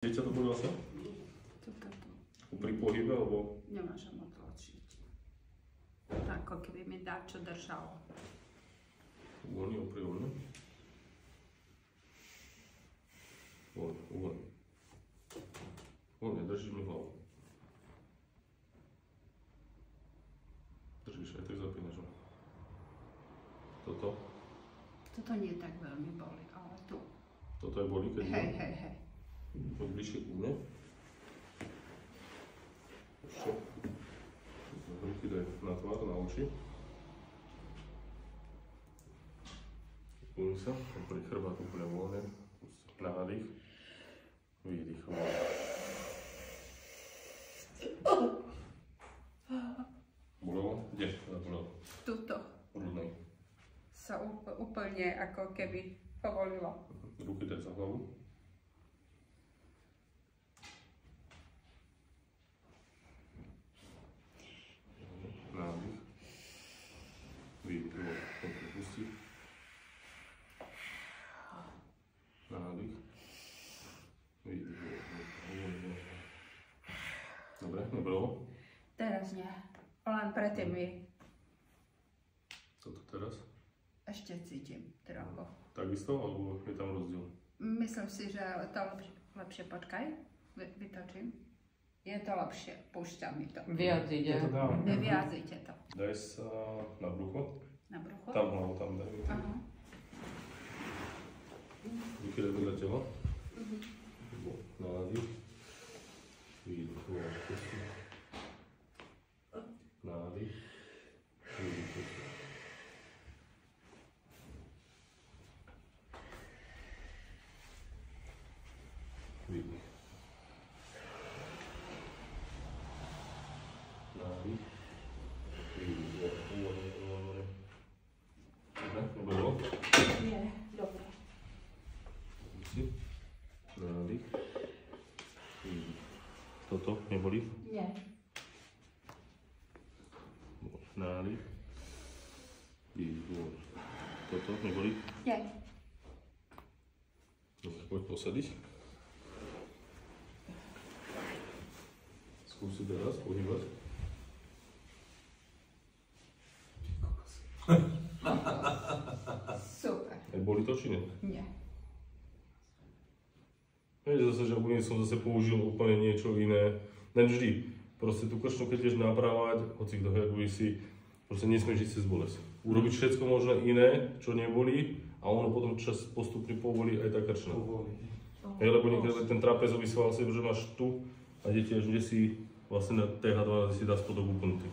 Dieťa to boli vlastne? Pri pohybe, alebo? Nemôžem otlačiť. Tak, ako keby mi dačo držalo. Uvoľni, opri, uvoľni. Uvoľni, uvoľni. Uvoľni, držíš mi hlavu. Držíš, aj tak zapínaš. Toto? Toto nie tak veľmi boli, ale tu. Toto aj boli, keď Hej. Poď bližšie ku mne. Ešte. Ruky daj na tvár, na oči. Uvoľni sa, pri chrbát úplne voľne. Nádych. Výdych. Bolelo? Kde? Bolelo? Tuto Hrudnej. sa úplne ako keby povolilo. Ruky daj za hlavu. Nádych. Výdych. Pusti. Nádych. Výdych. Dobre, nebralo? Teraz nie. Len predtým Toto teraz? ešte cítim trochu. Takisto, alebo je tam rozdiel? Myslím si, že to lepšie počkaj. Vytočím. Je to lepšie. Púšťa mi to. Viac ide. Neviazujte to. Daj sa na brucho. Na brucho? Tam hlavu, tam daj. Aha. Ruky daj vedľa tela. Nádych. Výdych. Nádych. Výdych. Výdych. Nádych. Výdych. Dobre, nebolo? Nie, dobre. Nádych. Výdych. Toto neboli? Nie. Nádych. Výdych. Toto neboli? Nie. Dobre, poď posadiť. Skúsi teraz pohybať. Super. Boli to či nie? Nie. Vieš zase, že úplne som zase použil úplne niečo iné. Len vždy. Proste tú krčnú, keď ideš napravať, hoci kto ako si, proste nesmieš ísť cez bolesť. Urobiť všetko možno iné, čo neboli, a ono potom čas postupne povolí aj tá krčná. Lebo niekedy ten trapezový sval si, že máš tu a ide tiež, kde si vlastne na TH2 si dá spodok upnutý.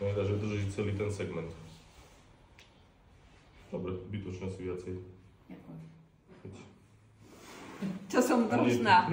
Takže držíš celý ten segment. Dobre, zbytočne si viacej. Ďakujem. Choď. To som drsná.